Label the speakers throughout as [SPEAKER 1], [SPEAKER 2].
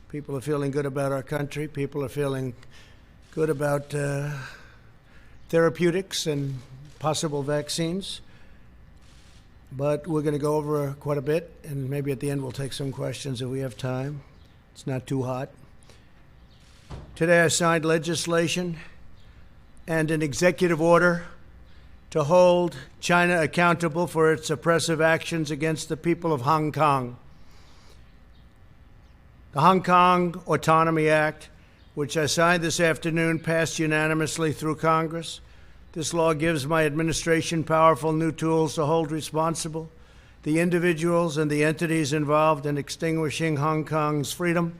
[SPEAKER 1] People are feeling good about our country. People are feeling good about therapeutics and possible vaccines. But we're going to go over quite a bit, and maybe at the end we'll take some questions if we have time. It's not too hot. Today I signed legislation and an executive order to hold China accountable for its oppressive actions against the people of Hong Kong. The Hong Kong Autonomy Act, which I signed this afternoon, passed unanimously through Congress. This law gives my administration powerful new tools to hold responsible the individuals and the entities involved in extinguishing Hong Kong's freedom.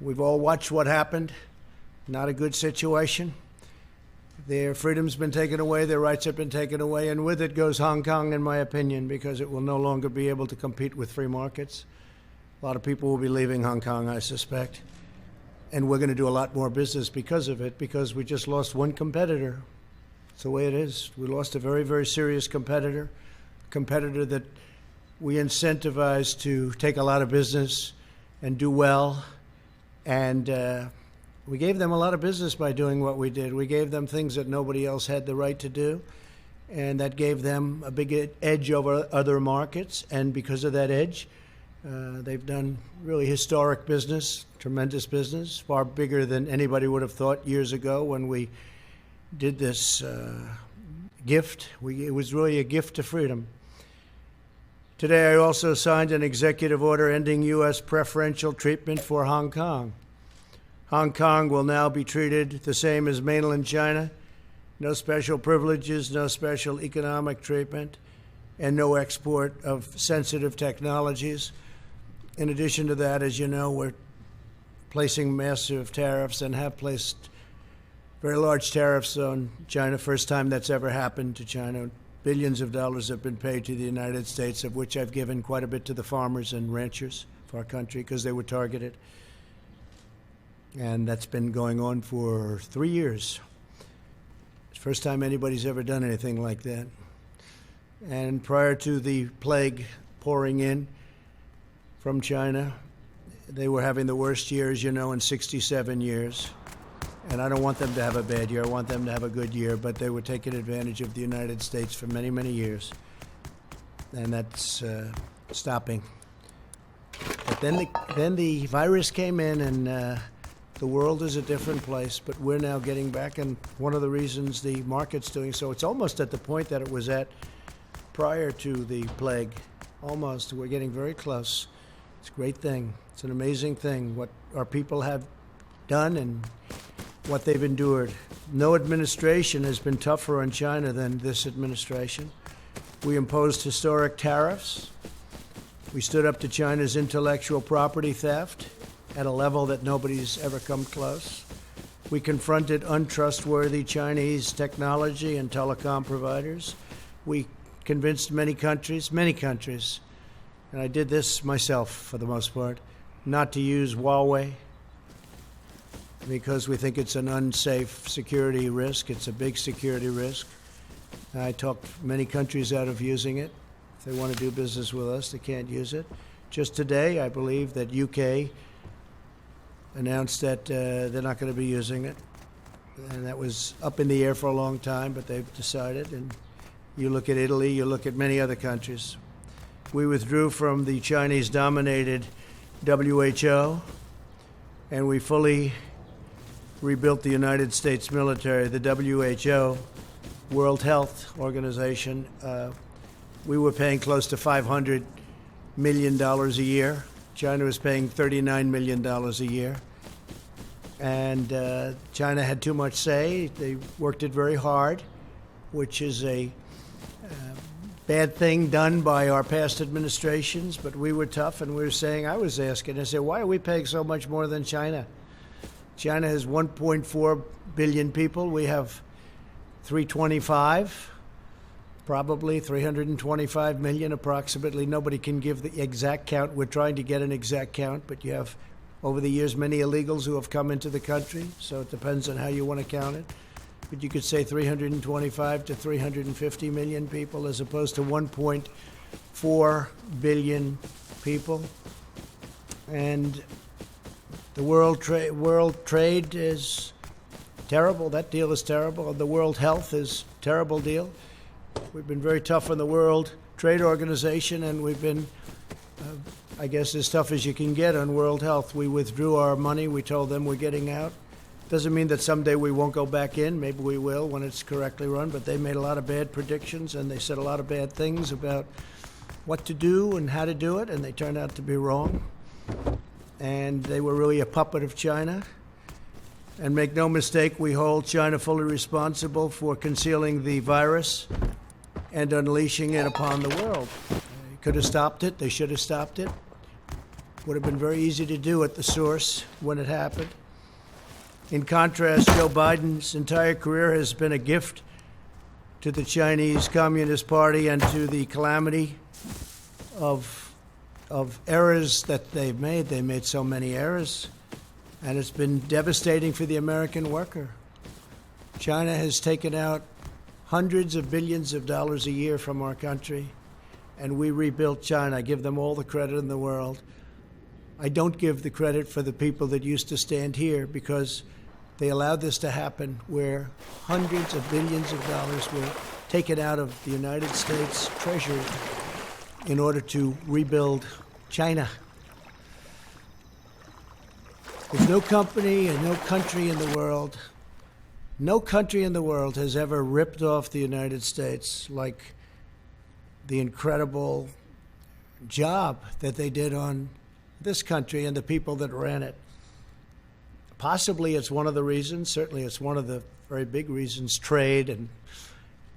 [SPEAKER 1] We've all watched what happened. Not a good situation. Their freedom's been taken away, their rights have been taken away, and with it goes Hong Kong, in my opinion, because it will no longer be able to compete with free markets. A lot of people will be leaving Hong Kong, I suspect. And we're going to do a lot more business because of it, because we just lost one competitor. It's the way it is. We lost a very, very serious competitor that we incentivized to take a lot of business and do well. And we gave them a lot of business by doing what we did. We gave them things that nobody else had the right to do. And that gave them a big edge over other markets. And because of that edge, they've done really historic business, tremendous business, far bigger than anybody would have thought years ago when we did this gift. It was really a gift to freedom. Today, I also signed an executive order ending U.S. preferential treatment for Hong Kong. Hong Kong will now be treated the same as mainland China. No special privileges, no special economic treatment, and no export of sensitive technologies. In addition to that, as you know, we're placing massive tariffs and have placed very large tariffs on China. First time that's ever happened to China. Billions of dollars have been paid to the United States, of which I've given quite a bit to the farmers and ranchers of our country because they were targeted. And that's been going on for 3 years. It's the first time anybody's ever done anything like that. And prior to the plague pouring in from China, they were having the worst year, as you know, in 67 years. And I don't want them to have a bad year. I want them to have a good year. But they were taking advantage of the United States for many, many years. And that's stopping. But then the virus came in, and the world is a different place. But we're now getting back. And one of the reasons the market's doing so, it's almost at the point that it was at prior to the plague. Almost. We're getting very close. It's a great thing. It's an amazing thing what our people have done and what they've endured. No administration has been tougher on China than this administration. We imposed historic tariffs. We stood up to China's intellectual property theft at a level that nobody's ever come close. We confronted untrustworthy Chinese technology and telecom providers. We convinced many countries, and I did this myself for the most part, not to use Huawei because we think it's an unsafe security risk. It's a big security risk. I talked many countries out of using it. If they want to do business with us, they can't use it. Just today, I believe that UK announced that they're not going to be using it. And that was up in the air for a long time, but they've decided. And you look at Italy, you look at many other countries. We withdrew from the Chinese-dominated WHO, and we fully rebuilt the United States military. The WHO, World Health Organization, we were paying close to $500 million a year. China was paying $39 million a year. And China had too much say. They worked it very hard, which is a bad thing done by our past administrations. But we were tough, and we were saying, I was asking, I said, why are we paying so much more than China? China has 1.4 billion people. We have 325, probably 325 million approximately. Nobody can give the exact count. We're trying to get an exact count, but you have, over the years, many illegals who have come into the country, so it depends on how you want to count it. But you could say 325 to 350 million people as opposed to 1.4 billion people. And The world trade is terrible. That deal is terrible. The world health is a terrible deal. We've been very tough on the World Trade Organization, and we've been, I guess, as tough as you can get on world health. We withdrew our money. We told them we're getting out. Doesn't mean that someday we won't go back in. Maybe we will when it's correctly run, but they made a lot of bad predictions, and they said a lot of bad things about what to do and how to do it, and they turned out to be wrong. And they were really a puppet of China. And make no mistake, we hold China fully responsible for concealing the virus and unleashing it upon the world. They could have stopped it. They should have stopped it. Would have been very easy to do at the source when it happened. In contrast, Joe Biden's entire career has been a gift to the Chinese Communist Party and to the calamity of errors that they've made. They made so many errors, and it's been devastating for the American worker. China has taken out hundreds of billions of dollars a year from our country, and we rebuilt China. I give them all the credit in the world. I don't give the credit for the people that used to stand here, because they allowed this to happen, where hundreds of billions of dollars were taken out of the United States Treasury in order to rebuild China. There's no company and no country in the world, no country in the world has ever ripped off the United States like the incredible job that they did on this country and the people that ran it. Possibly it's one of the reasons, certainly it's one of the very big reasons, trade and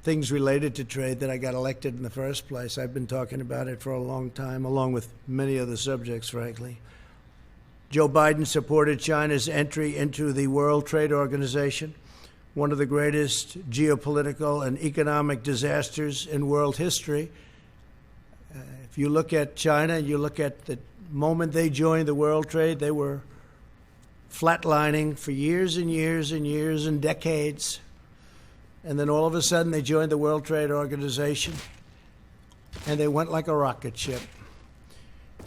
[SPEAKER 1] things related to trade, that I got elected in the first place. I've been talking about it for a long time, along with many other subjects, frankly. Joe Biden supported China's entry into the World Trade Organization, one of the greatest geopolitical and economic disasters in world history. If you look at China, you look at the moment they joined the World Trade, they were flatlining for years and years and years and decades. And then all of a sudden they joined the World Trade Organization, and they went like a rocket ship.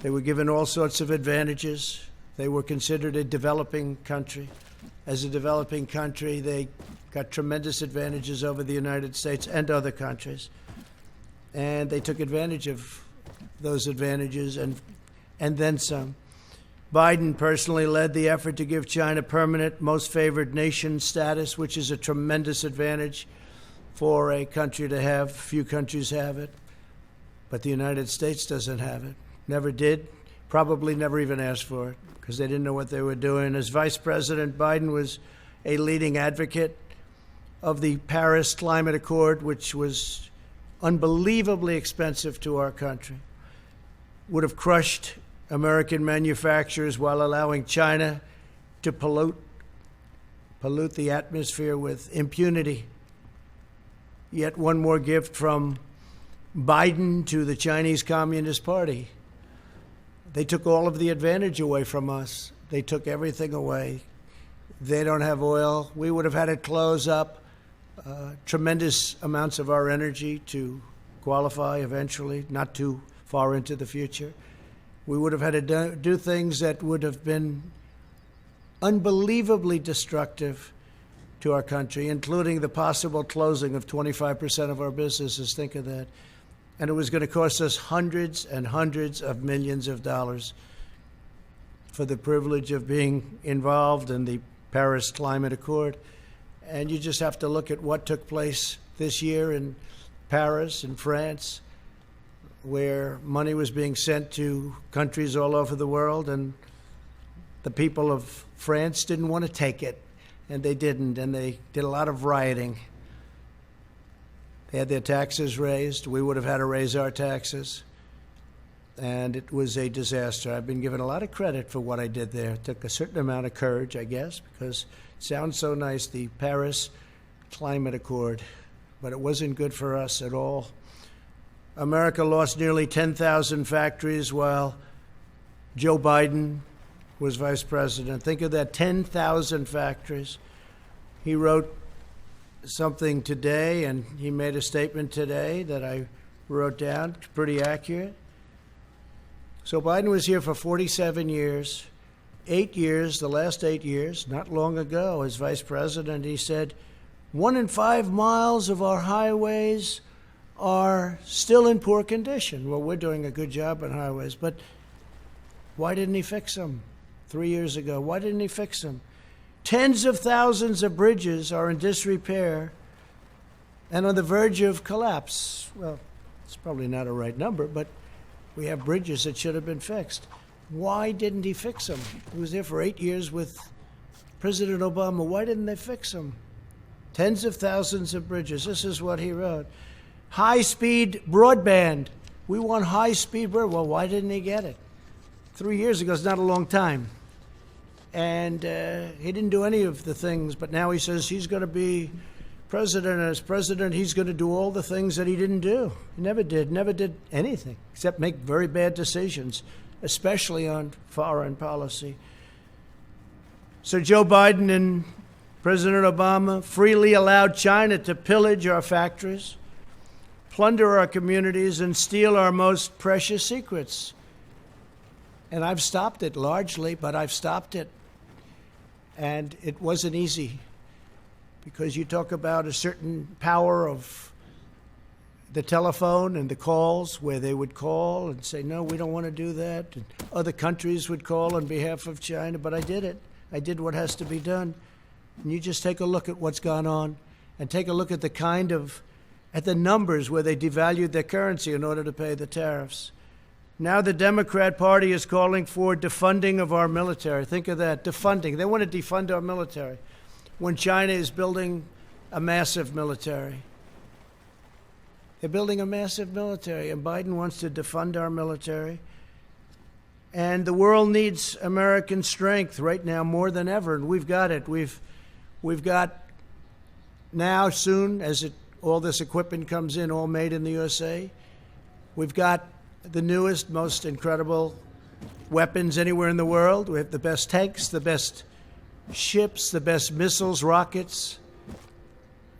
[SPEAKER 1] They were given all sorts of advantages. They were considered a developing country. As a developing country, they got tremendous advantages over the United States and other countries. And they took advantage of those advantages and then some. Biden personally led the effort to give China permanent most favored nation status, which is a tremendous advantage for a country to have. Few countries have it, but the United States doesn't have it. Never did, probably never even asked for it, because they didn't know what they were doing. As Vice President, Biden was a leading advocate of the Paris Climate Accord, which was unbelievably expensive to our country, would have crushed American manufacturers while allowing China to pollute the atmosphere with impunity. Yet one more gift from Biden to the Chinese Communist Party. They took all of the advantage away from us. They took everything away. They don't have oil. We would have had to close up tremendous amounts of our energy to qualify eventually, not too far into the future. We would have had to do things that would have been unbelievably destructive to our country, including the possible closing of 25% of our businesses. Think of that. And it was going to cost us hundreds and hundreds of millions of dollars for the privilege of being involved in the Paris Climate Accord. And you just have to look at what took place this year in Paris, in France, where money was being sent to countries all over the world, and the people of France didn't want to take it, and they didn't, and they did a lot of rioting. They had their taxes raised. We would have had to raise our taxes, and it was a disaster. I've been given a lot of credit for what I did there. It took a certain amount of courage, I guess, because it sounds so nice, the Paris Climate Accord, but it wasn't good for us at all. America lost nearly 10,000 factories while Joe Biden was vice president. Think of that, 10,000 factories. He wrote something today, and he made a statement today that I wrote down. It's pretty accurate. So Biden was here for 47 years, 8 years, the last 8 years, not long ago, as vice president, he said, 1 in 5 miles of our highways are still in poor condition. Well, we're doing a good job on highways, but why didn't he fix them 3 years ago? Why didn't he fix them? Tens of thousands of bridges are in disrepair and on the verge of collapse. Well, it's probably not a right number, but we have bridges that should have been fixed. Why didn't he fix them? He was there for 8 years with President Obama. Why didn't they fix them? Tens of thousands of bridges. This is what he wrote. High-speed broadband. We want high-speed broadband. Well, why didn't he get it? 3 years ago is not a long time. And he didn't do any of the things, but now he says he's going to be president. And as president, he's going to do all the things that he didn't do. He never did anything except make very bad decisions, especially on foreign policy. So Joe Biden and President Obama freely allowed China to pillage our factories, plunder our communities, and steal our most precious secrets. And I've stopped it largely, but I've stopped it. And it wasn't easy, because you talk about a certain power of the telephone and the calls, where they would call and say, no, we don't want to do that. And other countries would call on behalf of China, but I did it. I did what has to be done. And you just take a look at what's gone on and take a look at at the numbers where they devalued their currency in order to pay the tariffs. Now the Democrat Party is calling for defunding of our military. Think of that, defunding. They want to defund our military when China is building a massive military. They're building a massive military, and Biden wants to defund our military. And the world needs American strength right now more than ever, and we've got it. We've got now, soon, as all this equipment comes in, all made in the USA, we've got the newest, most incredible weapons anywhere in the world. We have the best tanks, the best ships, the best missiles, rockets.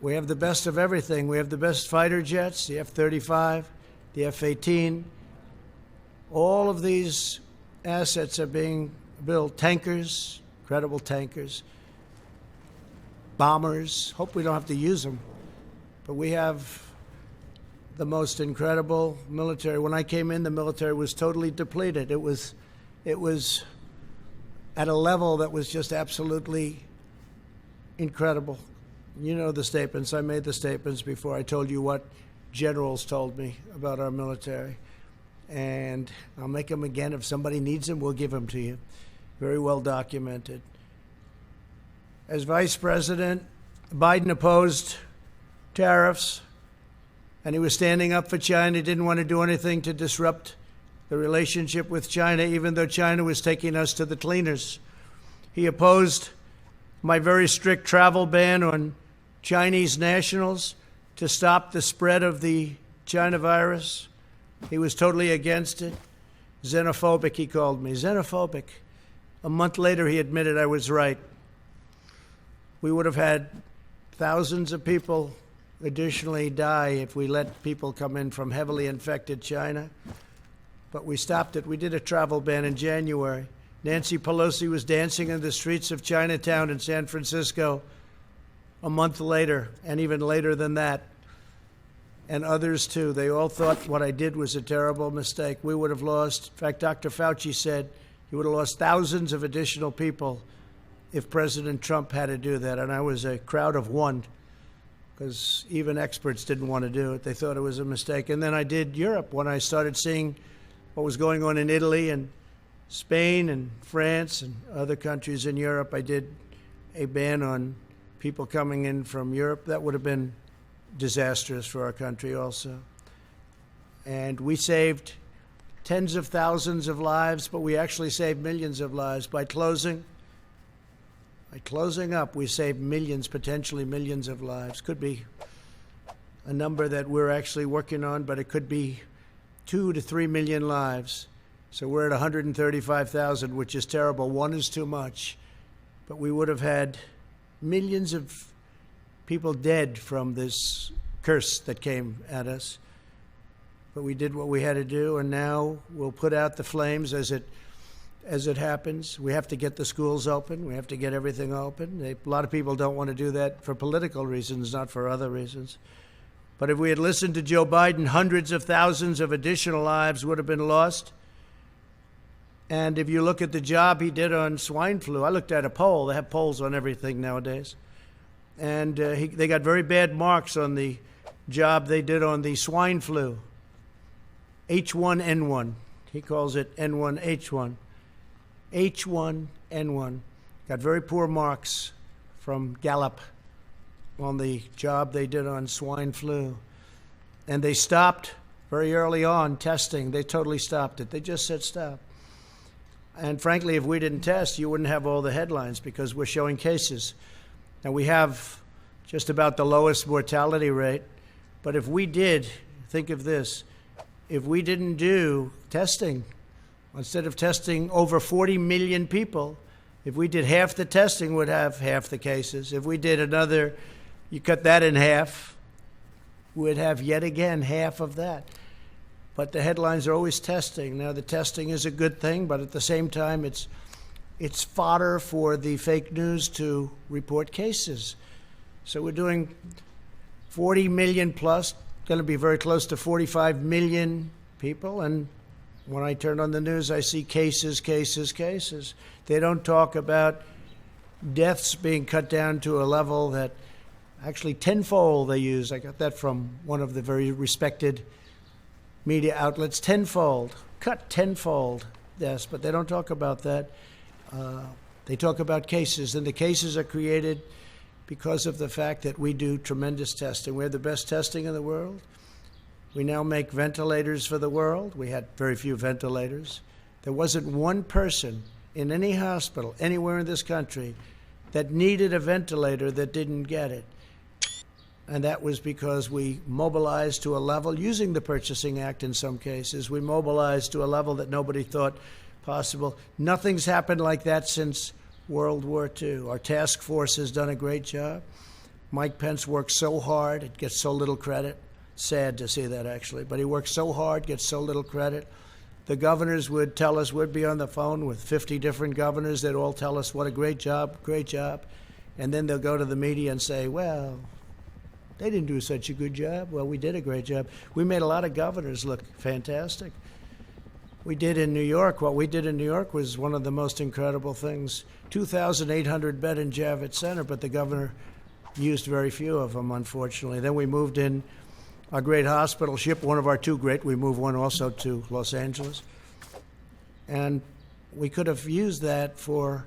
[SPEAKER 1] We have the best of everything. We have the best fighter jets, the F-35, the F-18. All of these assets are being built. Tankers, incredible tankers, bombers. Hope we don't have to use them. But we have the most incredible military. When I came in, the military was totally depleted. It was at a level that was just absolutely incredible. You know the statements. I made the statements before. I told you what generals told me about our military. And I'll make them again. If somebody needs them, we'll give them to you. Very well documented. As vice president, Biden opposed tariffs, and he was standing up for China. He didn't want to do anything to disrupt the relationship with China, even though China was taking us to the cleaners. He opposed my very strict travel ban on Chinese nationals to stop the spread of the China virus. He was totally against it. Xenophobic, he called me. Xenophobic. A month later, he admitted I was right. We would have had thousands of people additionally die if we let people come in from heavily infected China. But we stopped it. We did a travel ban in January. Nancy Pelosi was dancing in the streets of Chinatown in San Francisco a month later, and even later than that. And others, too. They all thought what I did was a terrible mistake. We would have lost, in fact, Dr. Fauci said he would have lost thousands of additional people if President Trump had to do that. And I was a crowd of one, because even experts didn't want to do it. They thought it was a mistake. And then I did Europe when I started seeing what was going on in Italy and Spain and France and other countries in Europe. I did a ban on people coming in from Europe. That would have been disastrous for our country also. And we saved tens of thousands of lives, but we actually saved millions of lives by closing up. We saved millions, potentially millions of lives. Could be a number that we're actually working on, but it could be 2 to 3 million lives. So we're at 135,000, which is terrible. One is too much. But we would have had millions of people dead from this curse that came at us. But we did what we had to do, and now we'll put out the flames as as it happens. We have to get the schools open. We have to get everything open. A lot of people don't want to do that for political reasons, not for other reasons. But if we had listened to Joe Biden, hundreds of thousands of additional lives would have been lost. And if you look at the job he did on swine flu, I looked at a poll. They have polls on everything nowadays. And they got very bad marks on the job they did on the swine flu. H1N1. He calls it N1H1. H1N1. Got very poor marks from Gallup on the job they did on swine flu. And they stopped very early on testing. They totally stopped it. They just said stop. And frankly, if we didn't test, you wouldn't have all the headlines because we're showing cases. And we have just about the lowest mortality rate. But if we did, think of this, if we didn't do testing, instead of testing over 40 million people, if we did half the testing, we'd have half the cases. If we did another, you cut that in half, we'd have yet again half of that. But the headlines are always testing. Now, the testing is a good thing, but at the same time, it's fodder for the fake news to report cases. So we're doing 40 million plus, going to be very close to 45 million people. And when I turn on the news, I see cases, cases, cases. They don't talk about deaths being cut down to a level that actually tenfold they use. I got that from one of the very respected media outlets, tenfold, cut tenfold deaths, but they don't talk about that. They talk about cases, and the cases are created because of the fact that we do tremendous testing. We have the best testing in the world. We now make ventilators for the world. We had very few ventilators. There wasn't one person in any hospital anywhere in this country that needed a ventilator that didn't get it. And that was because we mobilized to a level, using the Purchasing Act in some cases, we mobilized to a level that nobody thought possible. Nothing's happened like that since World War II. Our task force has done a great job. Mike Pence works so hard, it gets so little credit. Sad to see that, actually. But he works so hard, gets so little credit. The governors would tell us, we'd be on the phone with 50 different governors. They'd all tell us what a great job, great job. And then they'll go to the media and say, well, they didn't do such a good job. Well, we did a great job. We made a lot of governors look fantastic. We did in New York. What we did in New York was one of the most incredible things. 2,800 bed in Javits Center, but the governor used very few of them, unfortunately. Then we moved in our great hospital ship, one of our two great. We moved one also to Los Angeles. And we could have used that for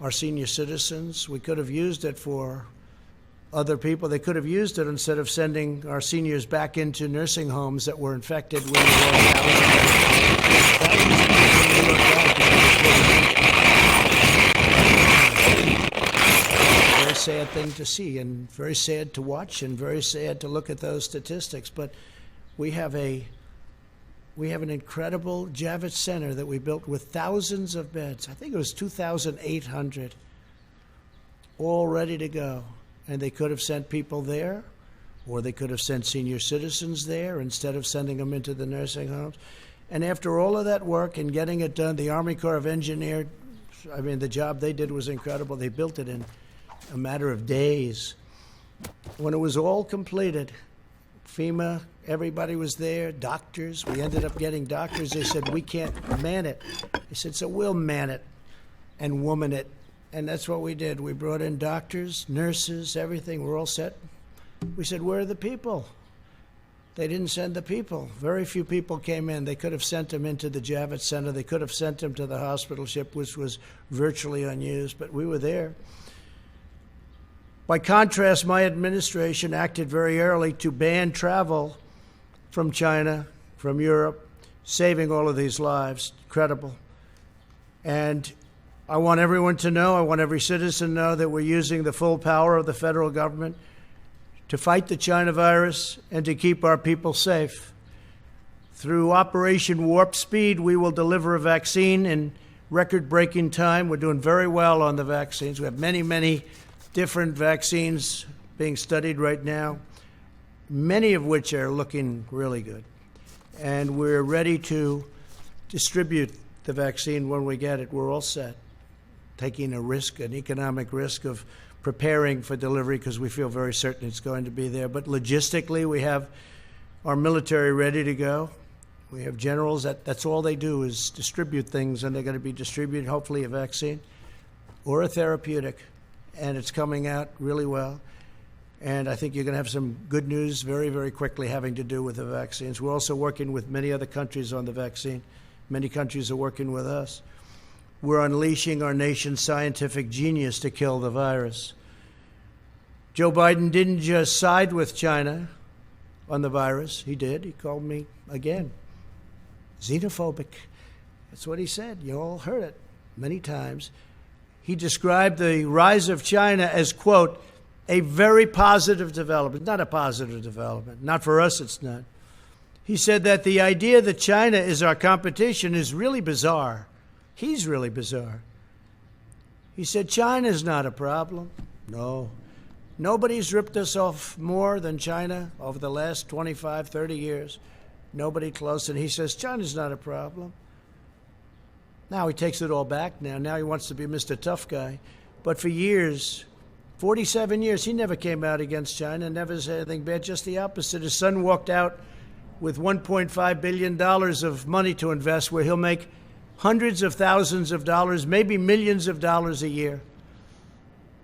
[SPEAKER 1] our senior citizens. We could have used it for other people. They could have used it instead of sending our seniors back into nursing homes that were infected with very sad thing to see and very sad to watch and very sad to look at those statistics. But we have an incredible Javits Center that we built with thousands of beds. I think it was 2,800, all ready to go. And they could have sent people there, or they could have sent senior citizens there instead of sending them into the nursing homes. And after all of that work and getting it done, the Army Corps of Engineers, the job they did was incredible. They built it in a matter of days. When it was all completed, FEMA, everybody was there, doctors. We ended up getting doctors. They said, we can't man it. I said, so we'll man it and woman it. And that's what we did. We brought in doctors, nurses, everything. We're all set. We said, where are the people? They didn't send the people. Very few people came in. They could have sent them into the Javits Center. They could have sent them to the hospital ship, which was virtually unused, but we were there. By contrast, my administration acted very early to ban travel from China, from Europe, saving all of these lives. Incredible. And I want everyone to know, I want every citizen to know that we're using the full power of the federal government to fight the China virus and to keep our people safe. Through Operation Warp Speed, we will deliver a vaccine in record-breaking time. We're doing very well on the vaccines. We have many, many different vaccines being studied right now, many of which are looking really good. And we're ready to distribute the vaccine when we get it. We're all set. Taking a risk, an economic risk of preparing for delivery because we feel very certain it's going to be there. But logistically, we have our military ready to go. We have generals that's all they do is distribute things, and they're going to be distributed, hopefully, a vaccine or a therapeutic. And it's coming out really well. And I think you're going to have some good news very, very quickly having to do with the vaccines. We're also working with many other countries on the vaccine. Many countries are working with us. We're unleashing our nation's scientific genius to kill the virus. Joe Biden didn't just side with China on the virus. He did. He called me, again, xenophobic. That's what he said. You all heard it many times. He described the rise of China as, quote, a very positive development. Not a positive development. Not for us, it's not. He said that the idea that China is our competition is really bizarre. He's really bizarre. He said China's not a problem. No. Nobody's ripped us off more than China over the last 25, 30 years. Nobody close. And he says China's not a problem. Now he takes it all back now. Now he wants to be Mr. Tough Guy. But for years, 47 years, he never came out against China, never said anything bad, just the opposite. His son walked out with $1.5 billion of money to invest where he'll make hundreds of thousands of dollars, maybe millions of dollars a year.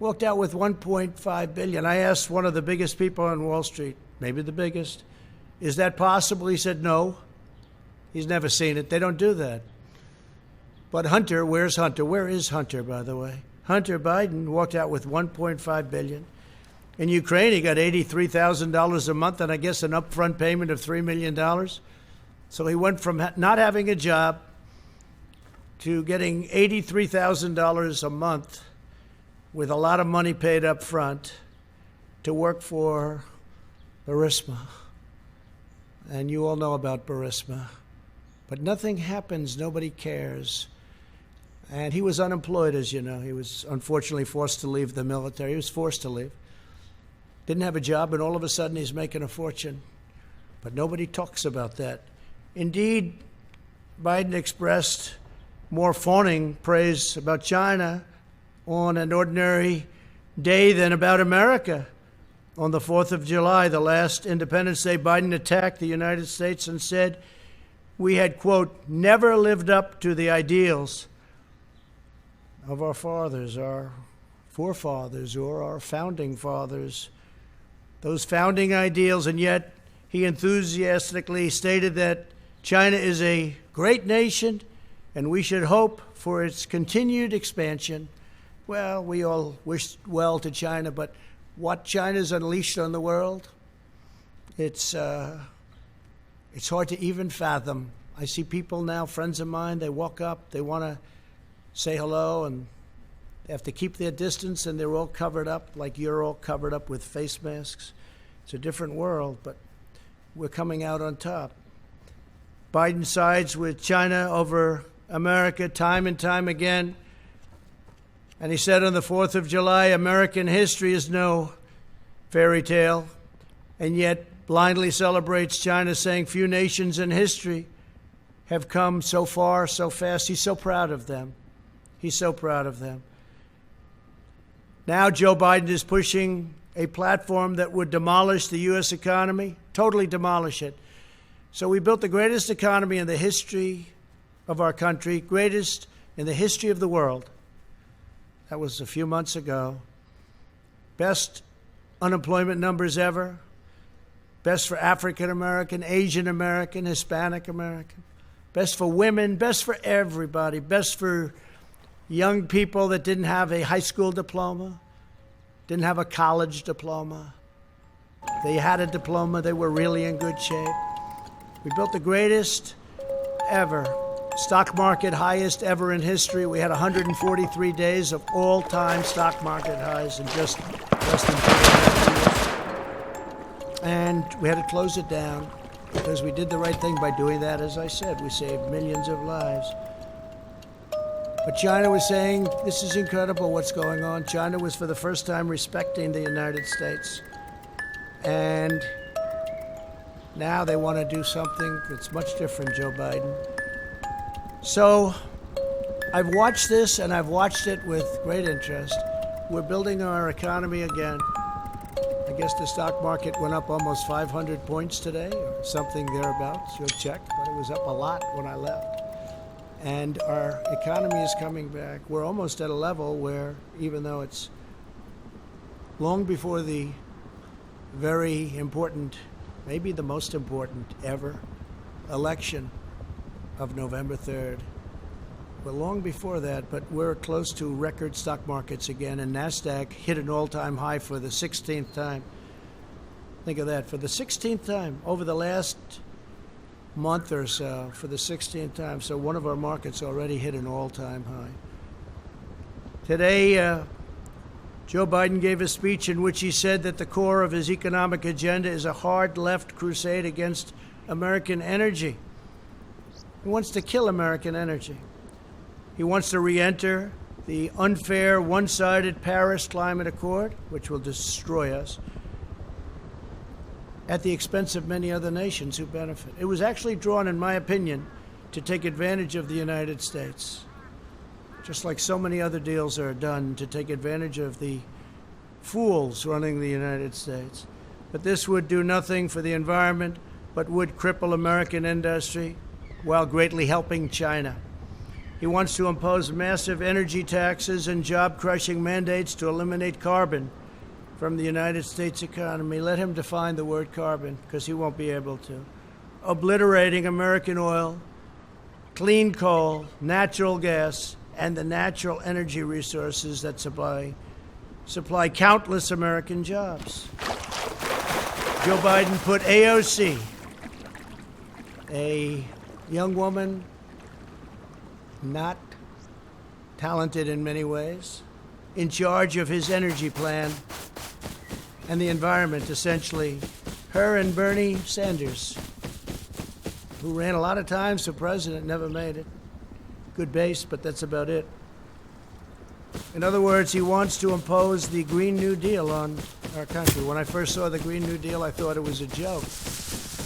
[SPEAKER 1] Walked out with $1.5 billion. I asked one of the biggest people on Wall Street, maybe the biggest, is that possible? He said no. He's never seen it. They don't do that. But Hunter, where's Hunter? Where is Hunter, by the way? Hunter Biden walked out with $1.5 billion. In Ukraine, he got $83,000 a month and I guess an upfront payment of $3 million. So he went from not having a job to getting $83,000 a month with a lot of money paid up front to work for Burisma. And you all know about Burisma. But nothing happens. Nobody cares. And he was unemployed, as you know. He was unfortunately forced to leave the military. He was forced to leave. Didn't have a job, and all of a sudden he's making a fortune. But nobody talks about that. Indeed, Biden expressed more fawning praise about China on an ordinary day than about America. On the 4th of July, the last Independence Day, Biden attacked the United States and said we had, quote, never lived up to the ideals of our fathers, our forefathers, or our founding fathers, those founding ideals. And yet he enthusiastically stated that China is a great nation and we should hope for its continued expansion. Well, we all wish well to China, but what China's unleashed on the world, it's hard to even fathom. I see people now, friends of mine, they walk up, they want to say hello, and they have to keep their distance, and they're all covered up like you're all covered up with face masks. It's a different world, but we're coming out on top. Biden sides with China over America time and time again. And he said on the 4th of July, American history is no fairy tale, and yet blindly celebrates China, saying few nations in history have come so far, so fast. He's so proud of them. He's so proud of them. Now Joe Biden is pushing a platform that would demolish the U.S. economy, totally demolish it. So we built the greatest economy in the history of our country, greatest in the history of the world. That was a few months ago. Best unemployment numbers ever. Best for African American, Asian American, Hispanic American. Best for women, best for everybody. Best for young people that didn't have a high school diploma, didn't have a college diploma. They had a diploma, they were really in good shape. We built the greatest ever. Stock market highest ever in history. We had 143 days of all-time stock market highs in just less than 2.5 years. And we had to close it down because we did the right thing by doing that. As I said, we saved millions of lives. But China was saying, this is incredible what's going on. China was for the first time respecting the United States. And now they want to do something that's much different, Joe Biden. So I've watched this, and I've watched it with great interest. We're building our economy again. I guess the stock market went up almost 500 points today, or something thereabouts. You'll check, but it was up a lot when I left. And our economy is coming back. We're almost at a level where, even though it's long before the very important, maybe the most important ever, election of November 3rd, we're long before that, but we're close to record stock markets again, and NASDAQ hit an all-time high for the 16th time. Think of that, for the 16th time over the last month or so, for the 16th time. So one of our markets already hit an all-time high. Today, Joe Biden gave a speech in which he said that the core of his economic agenda is a hard left crusade against American energy. He wants to kill American energy. He wants to re-enter the unfair, one-sided Paris Climate Accord, which will destroy us, at the expense of many other nations who benefit. It was actually drawn, in my opinion, to take advantage of the United States, just like so many other deals are done to take advantage of the fools running the United States. But this would do nothing for the environment, but would cripple American industry while greatly helping China. He wants to impose massive energy taxes and job-crushing mandates to eliminate carbon from the United States economy. Let him define the word carbon, because he won't be able to. Obliterating American oil, clean coal, natural gas, and the natural energy resources that supply countless American jobs. Joe Biden put AOC, a young woman, not talented in many ways, in charge of his energy plan and the environment, essentially. Her and Bernie Sanders, who ran a lot of times for president, never made it. Good base, but that's about it. In other words, he wants to impose the Green New Deal on our country. When I first saw the Green New Deal, I thought it was a joke.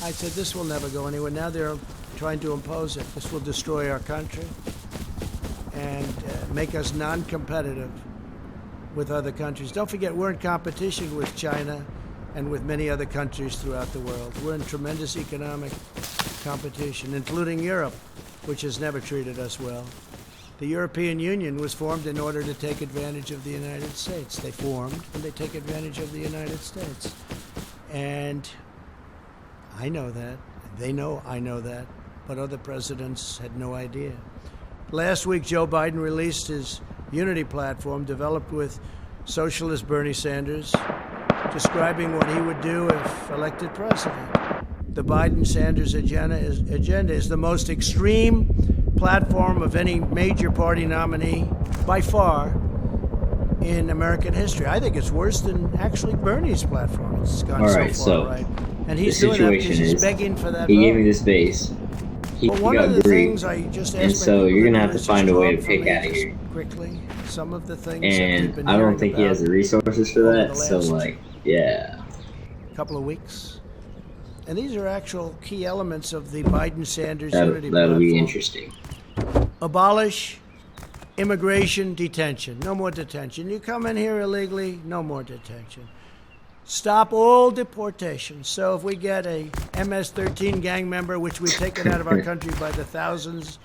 [SPEAKER 1] I said, this will never go anywhere. Now they're trying to impose it. This will destroy our country and make us non-competitive with other countries. Don't forget, we're in competition with China and with many other countries throughout the world. We're in tremendous economic competition, including Europe, which has never treated us well. The European Union was formed in order to take advantage of the United States. They formed and they take advantage of the United States. And I know that. They know I know that. But other presidents had no idea. Last week, Joe Biden released his unity platform developed with socialist Bernie Sanders, describing what he would do if elected president. The Biden-Sanders agenda is the most extreme platform of any major party nominee by far in American history. I think it's worse than actually Bernie's platform. It's gone so far right. And he's doing that because he's begging for that vote.
[SPEAKER 2] He gave me the space. He got briefed, and so you're going to have to find a way to pick out of here.
[SPEAKER 1] Quickly, some of the things
[SPEAKER 2] and I don't think he has the resources for that, so like, yeah.
[SPEAKER 1] Couple of weeks. And these are actual key elements of the Biden-Sanders unity platform.
[SPEAKER 2] That'll be interesting.
[SPEAKER 1] Abolish immigration detention. No more detention. You come in here illegally, no more detention. Stop all deportations. So if we get a MS-13 gang member, which we've taken out of our country by the thousands,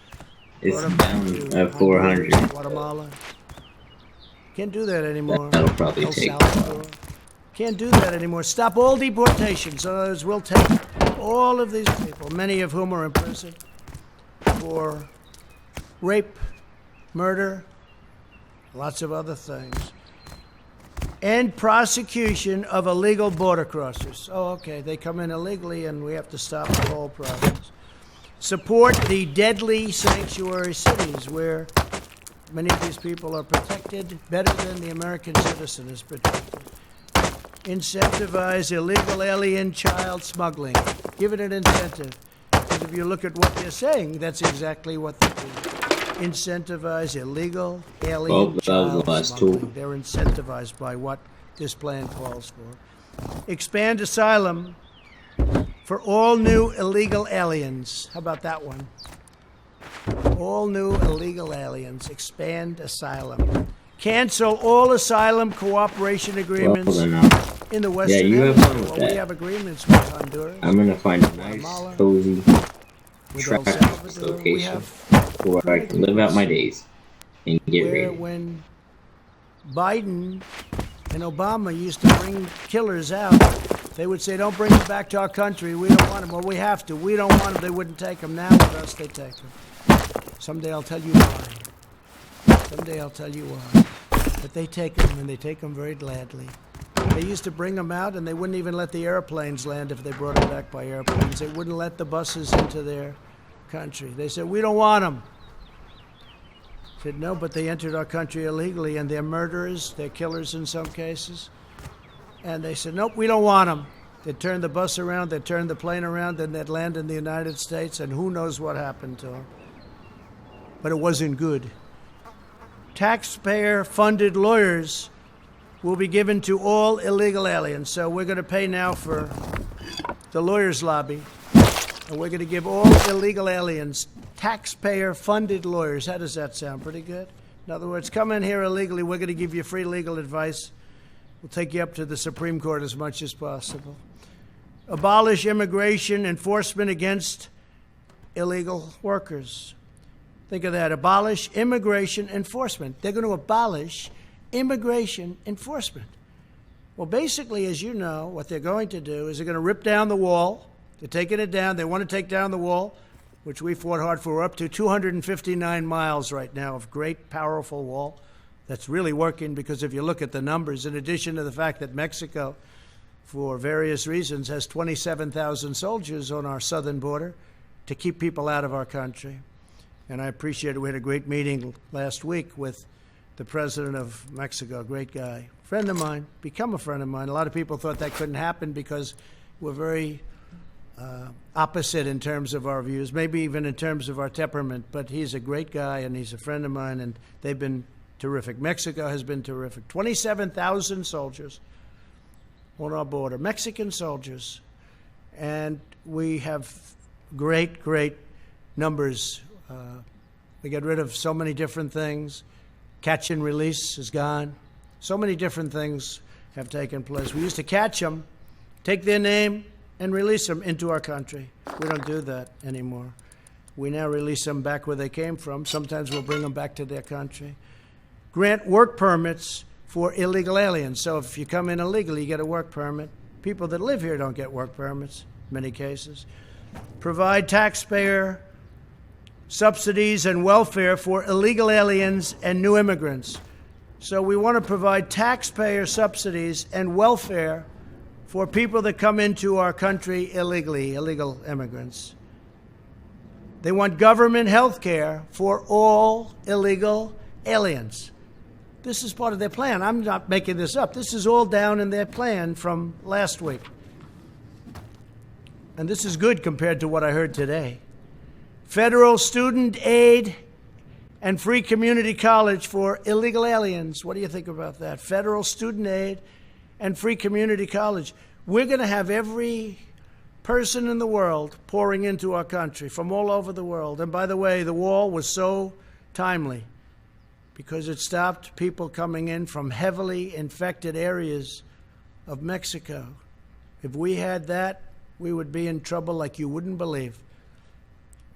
[SPEAKER 2] it's down at 400.
[SPEAKER 1] Guatemala. Can't do that anymore.
[SPEAKER 2] That'll probably
[SPEAKER 1] El
[SPEAKER 2] take.
[SPEAKER 1] Salvador. Can't do that anymore. Stop all deportations. So others will take all of these people, many of whom are in prison for rape, murder, lots of other things. End prosecution of illegal border crossers. Oh, okay, they come in illegally and we have to stop the whole process. Support the deadly sanctuary cities where many of these people are protected better than the American citizen is protected. Incentivize illegal alien child smuggling. Give it an incentive. Because if you look at what they're saying, that's exactly what they do. Incentivize illegal alien child smuggling. They're incentivized by what this plan calls for. Expand asylum for all new illegal aliens. How about that one? all new illegal aliens, expand asylum, cancel all asylum cooperation agreements
[SPEAKER 2] Well,
[SPEAKER 1] in the Western
[SPEAKER 2] yeah, you have
[SPEAKER 1] Hemisphere.
[SPEAKER 2] fun with
[SPEAKER 1] Well,
[SPEAKER 2] that.
[SPEAKER 1] we have agreements with Honduras,
[SPEAKER 2] I'm gonna find a nice,
[SPEAKER 1] Guatemala,
[SPEAKER 2] cozy,
[SPEAKER 1] with El
[SPEAKER 2] attractive
[SPEAKER 1] Salvador. We
[SPEAKER 2] location
[SPEAKER 1] have
[SPEAKER 2] where I can live out my days and get
[SPEAKER 1] where
[SPEAKER 2] ready.
[SPEAKER 1] when Biden and Obama used to bring killers out, they would say, don't bring them back to our country. We don't want them. Well, we have to. We don't want them. They wouldn't take them. Now with us, they take them. Someday I'll tell you why. Someday I'll tell you why. But they take them, and they take them very gladly. They used to bring them out, and they wouldn't even let the airplanes land if they brought them back by airplanes. They wouldn't let the buses into their country. They said, we don't want them. I said, no, but they entered our country illegally, and they're murderers, they're killers in some cases. And they said, nope, we don't want them. They'd turn the bus around, they'd turn the plane around, then they'd land in the United States, and who knows what happened to them. But it wasn't good. Taxpayer-funded lawyers will be given to all illegal aliens. So we're going to pay now for the lawyers' lobby, and we're going to give all illegal aliens taxpayer-funded lawyers. How does that sound? Pretty good? In other words, come in here illegally, we're going to give you free legal advice. We'll take you up to the Supreme Court as much as possible. Abolish immigration enforcement against illegal workers. Think of that. Abolish immigration enforcement. They're going to abolish immigration enforcement. Well, basically, as you know, what they're going to do is they're going to rip down the wall. They're taking it down. They want to take down the wall, which we fought hard for. We're up to 259 miles right now of great, powerful wall that's really working, because if you look at the numbers, in addition to the fact that Mexico, for various reasons, has 27,000 soldiers on our southern border to keep people out of our country. And I appreciate it. We had a great meeting last week with the president of Mexico, great guy, friend of mine, become a friend of mine. A lot of people thought that couldn't happen because we're very opposite in terms of our views, maybe even in terms of our temperament, but he's a great guy and he's a friend of mine, and they've been terrific. Mexico has been terrific. 27,000 soldiers on our border, Mexican soldiers, and we have great, great numbers. We get rid of so many different things. Catch and release is gone. So many different things have taken place. We used to catch them, take their name, and release them into our country. We don't do that anymore. We now release them back where they came from. Sometimes we'll bring them back to their country. Grant work permits for illegal aliens. So if you come in illegally, you get a work permit. People that live here don't get work permits in many cases. Provide taxpayer subsidies and welfare for illegal aliens and new immigrants. So we want to provide taxpayer subsidies and welfare for people that come into our country illegally, illegal immigrants. They want government health care for all illegal aliens. This is part of their plan. I'm not making this up. This is all down in their plan from last week. And this is good compared to what I heard today. Federal student aid and free community college for illegal aliens. What do you think about that? Federal student aid and free community college. We're going to have every person in the world pouring into our country from all over the world. And by the way, the wall was so timely because it stopped people coming in from heavily infected areas of Mexico. If we had that, we would be in trouble like you wouldn't believe.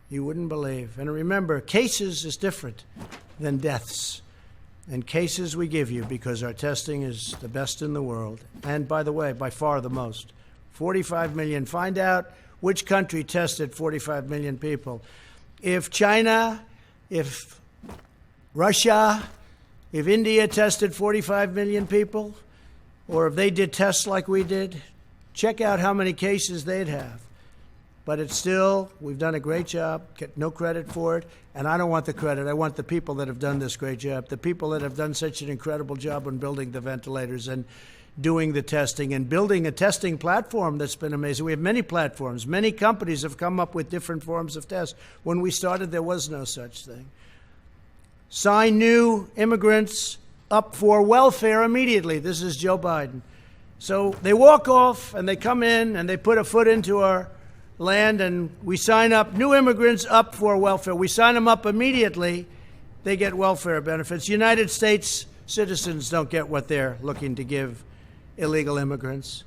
[SPEAKER 1] You wouldn't believe. And remember, cases is different than deaths. And cases we give you because our testing is the best in the world. And by the way, by far the most. 45 million. Find out which country tested 45 million people. If China, if Russia, if India tested 45 million people, or if they did tests like we did, check out how many cases they'd have. But it's still, we've done a great job, get no credit for it, and I don't want the credit. I want the people that have done this great job, the people that have done such an incredible job on building the ventilators and doing the testing and building a testing platform that's been amazing. We have many platforms. Many companies have come up with different forms of tests. When we started, there was no such thing. Sign new immigrants up for welfare immediately. This is Joe Biden. So they walk off and they come in and they put a foot into our land and we sign up new immigrants up for welfare. We sign them up immediately, they get welfare benefits. United States citizens don't get what they're looking to give illegal immigrants.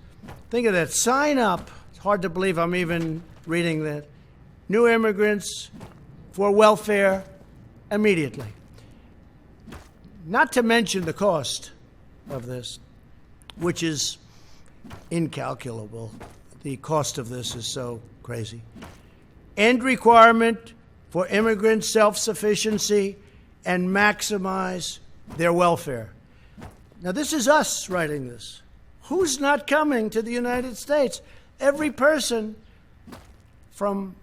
[SPEAKER 1] Think of that. Sign up. It's hard to believe I'm even reading that. New immigrants for welfare immediately. Not to mention the cost of this, which is incalculable. The cost of this is so crazy. End requirement for immigrant self-sufficiency and maximize their welfare. Now, this is us writing this. Who's not coming to the United States? Every person from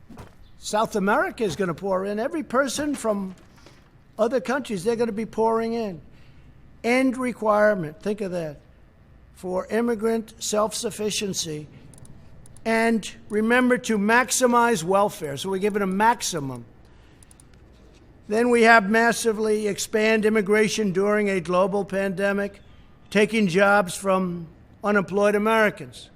[SPEAKER 1] South America is going to pour in. Every person from other countries, they're going to be pouring in. End requirement, think of that, for immigrant self-sufficiency. And remember to maximize welfare. So we give it a maximum. Then we have massively expand immigration during a global pandemic, taking jobs from unemployed Americans.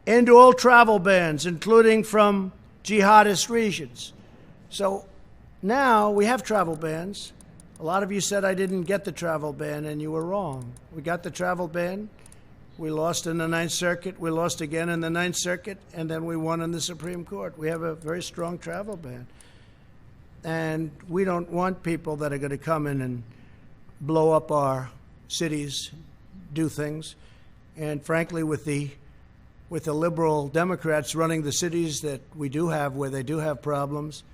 [SPEAKER 1] End all travel bans, including from jihadist regions. So now we have travel bans. A lot of you said I didn't get the travel ban, and you were wrong. We got the travel ban. We lost in the Ninth Circuit. We lost again in the Ninth Circuit, and then we won in the Supreme Court. We have a very strong travel ban. And we don't want people that are going to come in and blow up our cities, do things. And frankly, with the liberal Democrats running the cities that we do have, where they do have problems,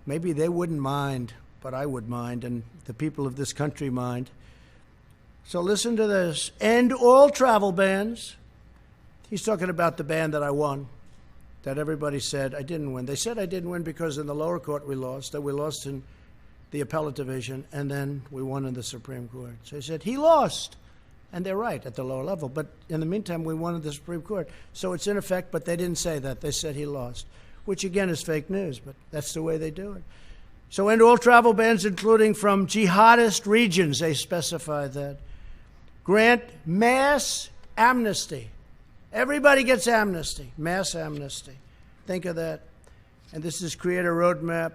[SPEAKER 1] maybe they wouldn't mind, but I would mind, and the people of this country mind. So listen to this. End all travel bans. He's talking about the ban that I won, that everybody said I didn't win. They said I didn't win because in the lower court we lost, that we lost in the appellate division, and then we won in the Supreme Court. So he said he lost. And they're right at the lower level. But in the meantime, we won in the Supreme Court. So it's in effect, but they didn't say that. They said he lost, which again is fake news, but that's the way they do it. So end all travel bans, including from jihadist regions, they specify that. Grant mass amnesty. Everybody gets amnesty, mass amnesty. Think of that. And this is create a roadmap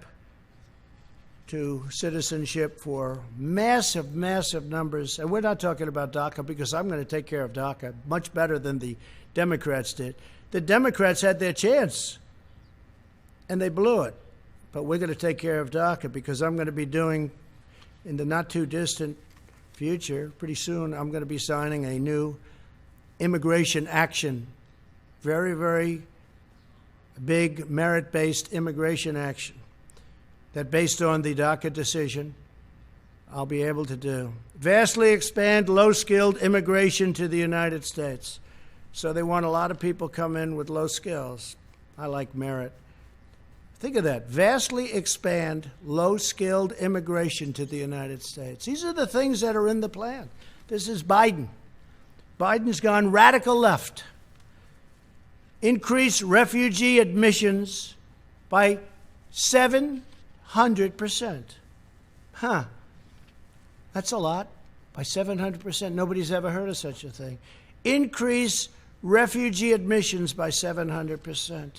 [SPEAKER 1] to citizenship for massive, massive numbers. And we're not talking about DACA because I'm going to take care of DACA much better than the Democrats did. The Democrats had their chance, and they blew it. But we're going to take care of DACA because I'm going to be doing, in the not-too-distant future, pretty soon, I'm going to be signing a new immigration action, very, very big merit-based immigration action that, based on the DACA decision, I'll be able to do. Vastly expand low-skilled immigration to the United States. So they want a lot of people come in with low skills. I like merit. Think of that. Vastly expand low-skilled immigration to the United States. These are the things that are in the plan. This is Biden. Biden's gone radical left. Increase refugee admissions by 700%. Huh. That's a lot. By 700%. Nobody's ever heard of such a thing. Increase refugee admissions by 700%.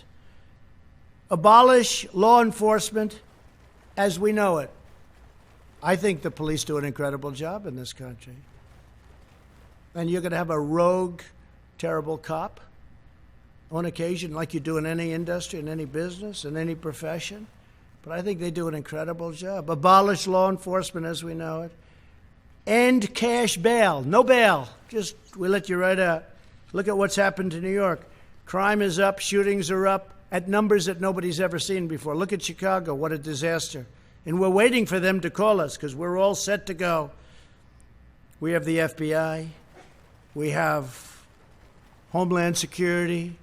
[SPEAKER 1] Abolish law enforcement as we know it. I think the police do an incredible job in this country. And you're going to have a rogue, terrible cop on occasion, like you do in any industry, in any business, in any profession. But I think they do an incredible job. Abolish law enforcement as we know it. End cash bail. No bail. Just, we let you right out. Look at what's happened to New York. Crime is up. Shootings are up at numbers that nobody's ever seen before. Look at Chicago. What a disaster. And we're waiting for them to call us because we're all set to go. We have the FBI. We have Homeland Security.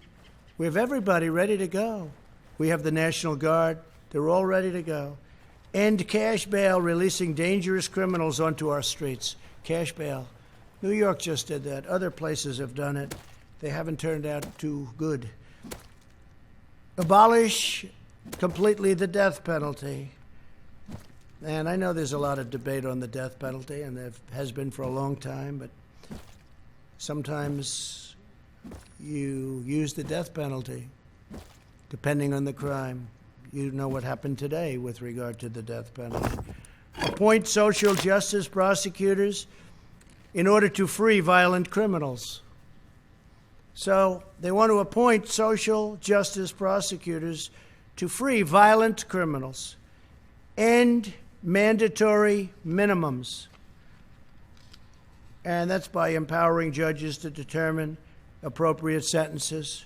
[SPEAKER 1] We have everybody ready to go. We have the National Guard. They're all ready to go. End cash bail, releasing dangerous criminals onto our streets. Cash bail. New York just did that. Other places have done it. They haven't turned out too good. Abolish completely the death penalty. And I know there's a lot of debate on the death penalty, and there has been for a long time, but sometimes you use the death penalty depending on the crime. You know what happened today with regard to the death penalty. Appoint social justice prosecutors in order to free violent criminals. So they want to appoint social justice prosecutors to free violent criminals. End mandatory minimums. And that's by empowering judges to determine appropriate sentences,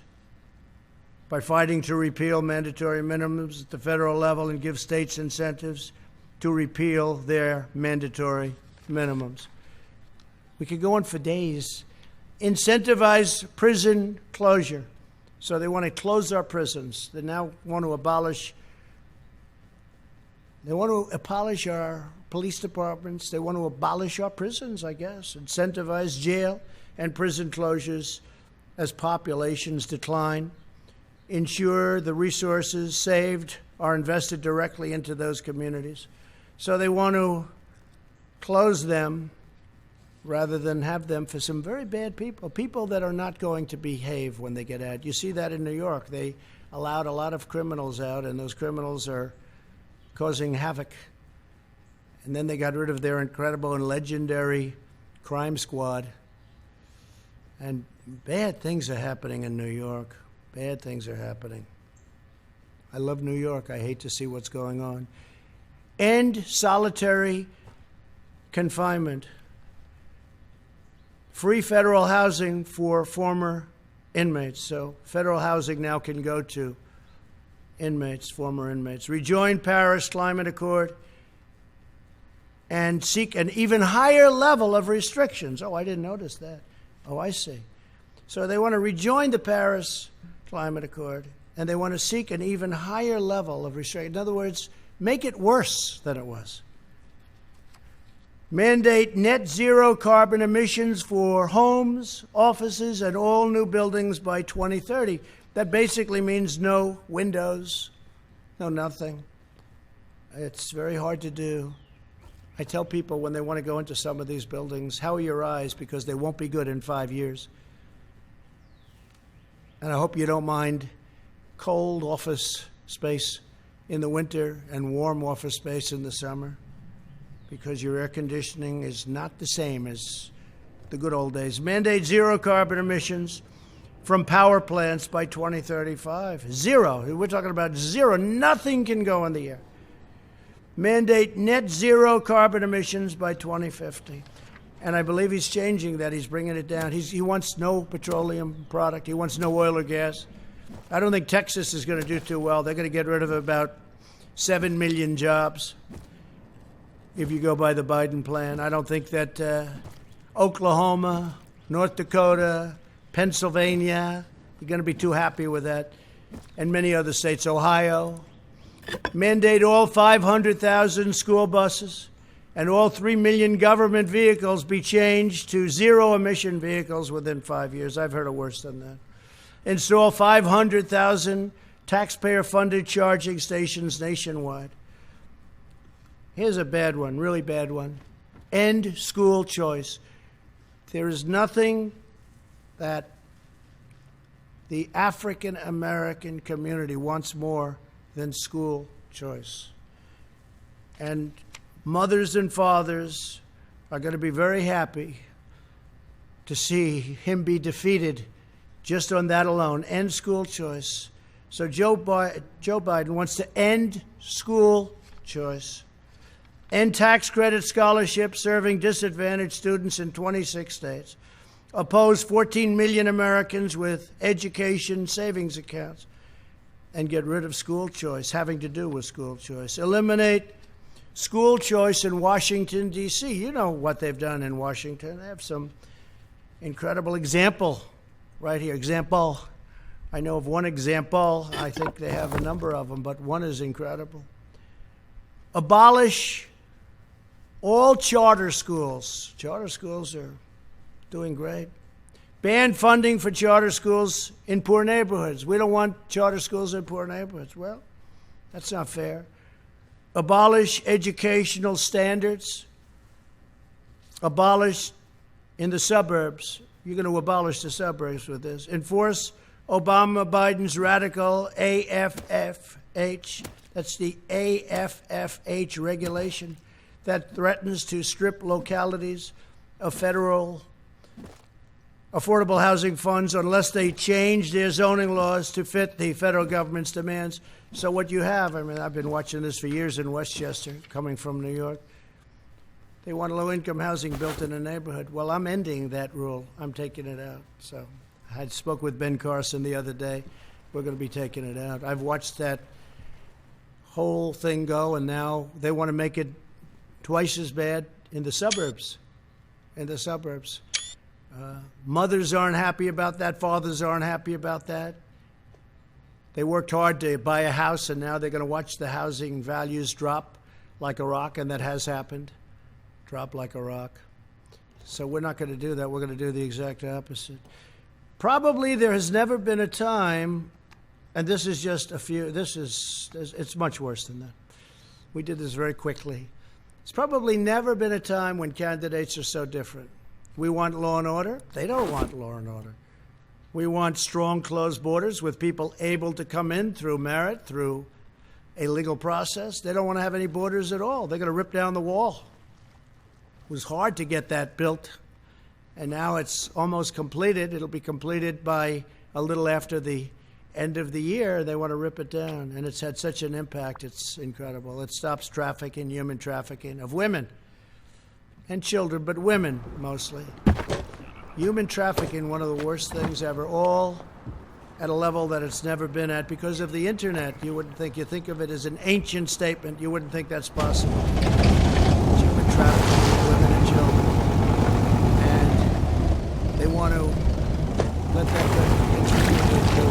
[SPEAKER 1] by fighting to repeal mandatory minimums at the federal level and give states incentives to repeal their mandatory minimums. We could go on for days. Incentivize prison closure. So they want to close our prisons. They now want to abolish our police departments. They want to abolish our prisons, I guess. Incentivize jail and prison closures as populations decline. Ensure the resources saved are invested directly into those communities. So they want to close them rather than have them for some very bad people that are not going to behave when they get out. You see that in New York. They allowed a lot of criminals out, and those criminals are causing havoc. And then they got rid of their incredible and legendary crime squad. And bad things are happening in New York. Bad things are happening. I love New York. I hate to see what's going on. End solitary confinement. Free federal housing for former inmates. So federal housing now can go to inmates, former inmates. Rejoin Paris Climate Accord and seek an even higher level of restrictions. Oh, I didn't notice that. Oh, I see. So they want to rejoin the Paris Climate Accord, and they want to seek an even higher level of restriction. In other words, make it worse than it was. Mandate net zero carbon emissions for homes, offices, and all new buildings by 2030. That basically means no windows, no nothing. It's very hard to do. I tell people when they want to go into some of these buildings, how are your eyes? Because they won't be good in 5 years. And I hope you don't mind cold office space in the winter and warm office space in the summer, because your air conditioning is not the same as the good old days. Mandate zero carbon emissions from power plants by 2035. Zero. We're talking about zero. Nothing can go in the air. Mandate net zero carbon emissions by 2050. And I believe he's changing that. He's bringing it down. He wants no petroleum product. He wants no oil or gas. I don't think Texas is going to do too well. They're going to get rid of about 7 million jobs if you go by the Biden plan. I don't think that Oklahoma, North Dakota, Pennsylvania, you're going to be too happy with that, and many other states, Ohio. Mandate all 500,000 school buses and all 3 million government vehicles be changed to zero-emission vehicles within 5 years. I've heard of worse than that. Install 500,000 taxpayer-funded charging stations nationwide. Here's a bad one, really bad one. End school choice. There is nothing that the African-American community wants more than school choice. And mothers and fathers are going to be very happy to see him be defeated just on that alone. End school choice. So Joe Biden wants to end school choice. End tax credit scholarships serving disadvantaged students in 26 states. Oppose 14 million Americans with education savings accounts. And get rid of school choice, having to do with school choice. Eliminate school choice in Washington, D.C. You know what they've done in Washington. They have some incredible example right here. Example. I know of one example. I think they have a number of them, but one is incredible. Abolish all charter schools. Charter schools are doing great. Ban funding for charter schools in poor neighborhoods. We don't want charter schools in poor neighborhoods. Well, that's not fair. Abolish educational standards. Abolish in the suburbs. You're going to abolish the suburbs with this. Enforce Obama Biden's radical AFFH, that's the AFFH regulation that threatens to strip localities of federal affordable housing funds unless they change their zoning laws to fit the federal government's demands. So what you have, I mean, I've been watching this for years in Westchester, coming from New York. They want low-income housing built in a neighborhood. Well, I'm ending that rule. I'm taking it out. So I spoke with Ben Carson the other day. We're going to be taking it out. I've watched that whole thing go, and now they want to make it twice as bad in the suburbs. In the suburbs. Mothers aren't happy about that. Fathers aren't happy about that. They worked hard to buy a house, and now they're going to watch the housing values drop like a rock, and that has happened. Drop like a rock. So we're not going to do that. We're going to do the exact opposite. Probably there has never been a time, and this is just a few, it's much worse than that. We did this very quickly. It's probably never been a time when candidates are so different. We want law and order. They don't want law and order. We want strong, closed borders with people able to come in through merit, through a legal process. They don't want to have any borders at all. They're going to rip down the wall. It was hard to get that built, and now it's almost completed. It'll be completed by a little after the end of the year. They want to rip it down, and it's had such an impact. It's incredible. It stops trafficking, human trafficking of women and children, but women mostly. Human trafficking, one of the worst things ever, all at a level that it's never been at because of the internet. You wouldn't think, you think of it as an ancient statement, you wouldn't think that's possible. It's human trafficking of women and children. And they want to let that continue to do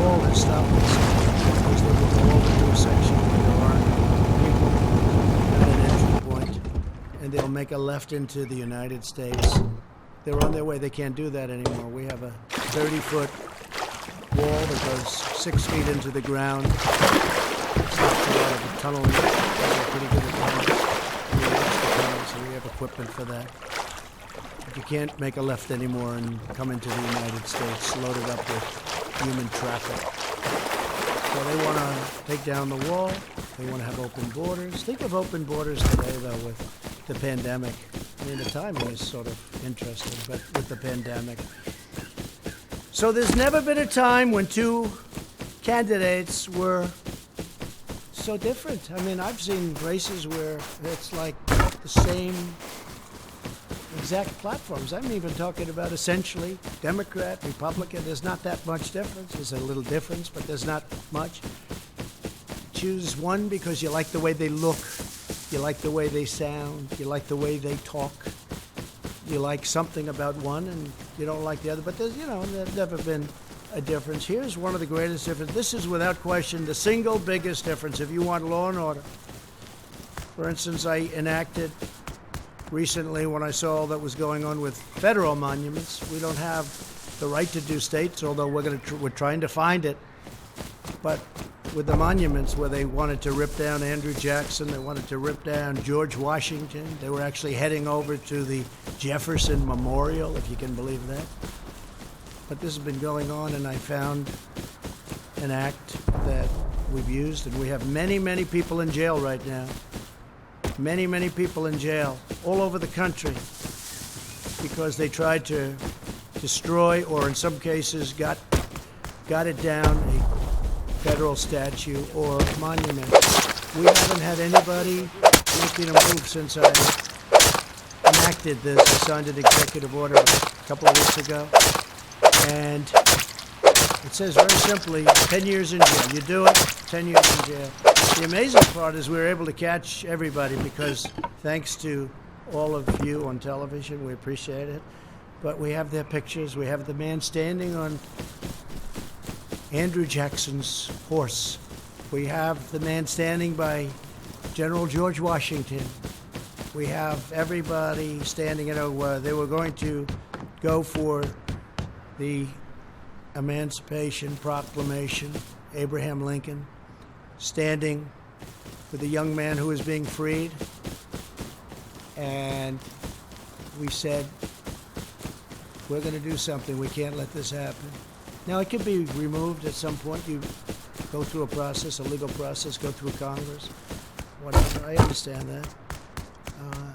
[SPEAKER 1] all this stuff because they will go over to a section where there aren't people at an entry point, and they'll make a left into the United States. They're on their way. They can't do that anymore. We have a 30-foot wall that goes 6 feet into the ground. It's not a lot of tunneling. We're pretty good at tunnels. So we have equipment for that. But you can't make a left anymore and come into the United States loaded up with human traffic. So they want to take down the wall. They want to have open borders. Think of open borders today, though, with the pandemic. I mean, the timing is sort of interesting, but with the pandemic. So there's never been a time when two candidates were so different. I mean, I've seen races where it's like the same exact platforms. I'm even talking about essentially Democrat, Republican. There's not that much difference. There's a little difference, but there's not much. Choose one because you like the way they look. You like the way they sound. You like the way they talk. You like something about one and you don't like the other. But there's, there's never been a difference. Here's one of the greatest differences. This is without question the single biggest difference if you want law and order. For instance, I enacted recently when I saw all that was going on with federal monuments. We don't have the right to do states, although we're trying to find it. But with the monuments where they wanted to rip down Andrew Jackson, they wanted to rip down George Washington. They were actually heading over to the Jefferson Memorial, if you can believe that. But this has been going on, and I found an act that we've used, and we have many, many people in jail right now. Many, many people in jail all over the country because they tried to destroy, or in some cases got it down, a federal statue or monument. We haven't had anybody making a move since I enacted this. I signed an executive order a couple of weeks ago, and it says very simply, 10 years in jail. You do it, 10 years in jail. The amazing part is we were able to catch everybody because thanks to all of you on television, we appreciate it. But we have their pictures. We have the man standing on Andrew Jackson's horse. We have the man standing by General George Washington. We have everybody standing. They were going to go for the Emancipation Proclamation, Abraham Lincoln, standing with the young man who was being freed. And we said, we're going to do something. We can't let this happen. Now, it could be removed at some point. You go through a process, a legal process, go through Congress, whatever. I understand that.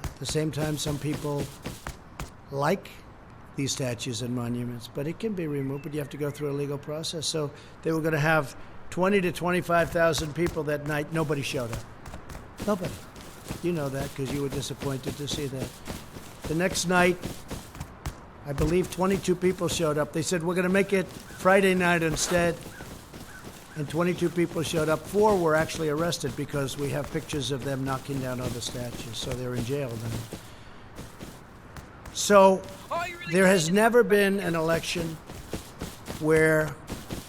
[SPEAKER 1] At the same time, some people like these statues and monuments, but it can be removed, but you have to go through a legal process. So they were going to have 20 to 25,000 people that night. Nobody showed up. Nobody. You know that because you were disappointed to see that. The next night, I believe 22 people showed up. They said, we're going to make it Friday night instead. And 22 people showed up. 4 were actually arrested because we have pictures of them knocking down other statues. So they're in jail now. So there has never been an election where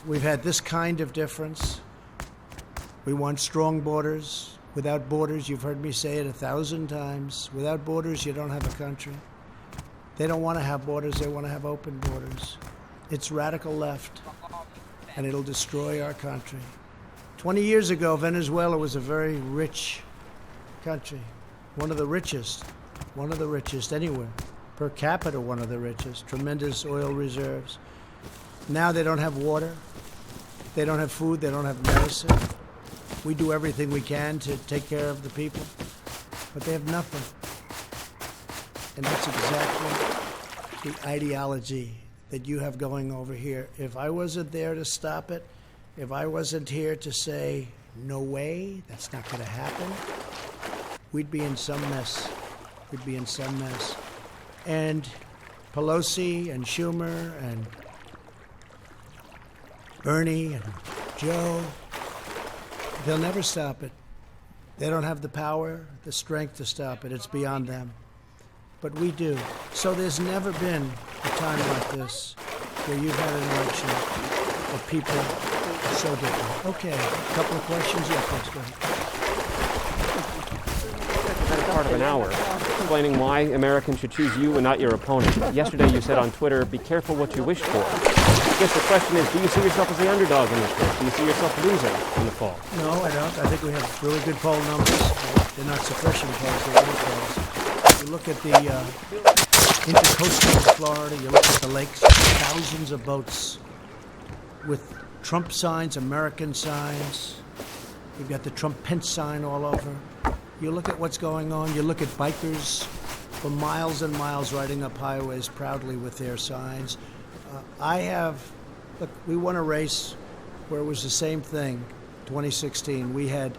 [SPEAKER 1] we've had this kind of difference. We want strong borders. Without borders, you've heard me say it 1,000 times. Without borders, you don't have a country. They don't want to have borders. They want to have open borders. It's radical left, and it'll destroy our country. 20 years ago, Venezuela was a very rich country, one of the richest anywhere. Per capita, one of the richest, tremendous oil reserves. Now they don't have water, they don't have food, they don't have medicine. We do everything we can to take care of the people, but they have nothing. And that's exactly the ideology that you have going over here. If I wasn't there to stop it, if I wasn't here to say, no way, that's not going to happen, we'd be in some mess. We'd be in some mess. And Pelosi and Schumer and Bernie and Joe, they'll never stop it. They don't have the power, the strength to stop it. It's beyond them. But we do. So there's never been a time like this where you've had an election of people so different. Okay, a couple of questions. Yeah, please go ahead.
[SPEAKER 3] Part of an hour explaining why Americans should choose you and not your opponent. Yesterday you said on Twitter, be careful what you wish for. I guess the question is, do you see yourself as the underdog in this race? Do you see yourself losing in the fall?
[SPEAKER 1] No, I don't. I think we have really good poll numbers. They're not suppression polls, they're real polls. You look at the intercoastal Florida, you look at the lakes, thousands of boats with Trump signs, American signs. You've got the Trump-Pence sign all over. You look at what's going on, you look at bikers for miles and miles riding up highways proudly with their signs. Look, we won a race where it was the same thing, 2016. We had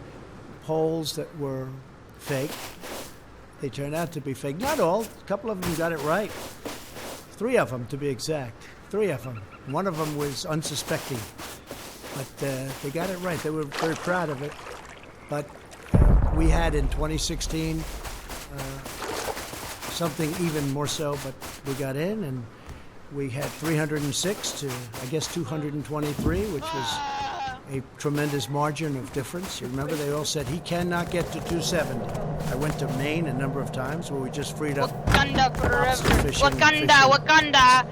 [SPEAKER 1] polls that were fake. They turned out to be fake. Not all, a couple of them got it right. 3 of them, to be exact. 3 of them. One of them was unsuspecting. But they got it right. They were very proud of it. But we had in 2016 something even more so, but we got in and we had 306 to, I guess, 223, which was a tremendous margin of difference. You remember they all said he cannot get to 270. I went to Maine a number of times where we just freed up
[SPEAKER 4] Wakanda forever.
[SPEAKER 1] fishing.
[SPEAKER 4] Wakanda.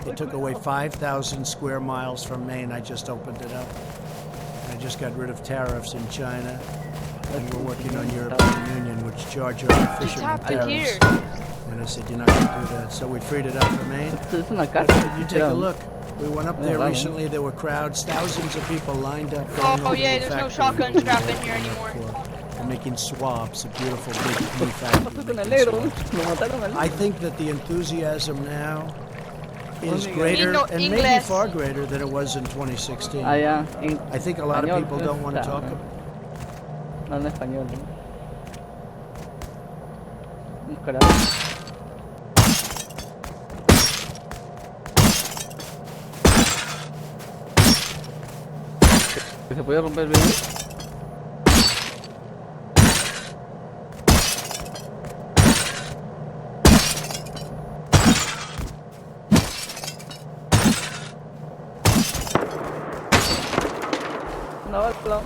[SPEAKER 1] They took away 5,000 square miles from Maine. I just opened it up. I just got rid of tariffs in China. And we're working on European Union, which charge our fishermen tariffs. And I said, you're not going to do that. So we freed it up for Maine. You take a look. We went up there recently. There were crowds, thousands of people lined up.
[SPEAKER 4] Oh yeah, there's no shotgun strap in here anymore.
[SPEAKER 1] They're making swabs, a beautiful big new factory. I think that the enthusiasm now is greater and maybe far greater than it was in 2016. I think a lot of people don't want to talk about it.
[SPEAKER 5] No habla español, ¿no? ¿Se puede romper el vidrio? No, el plan.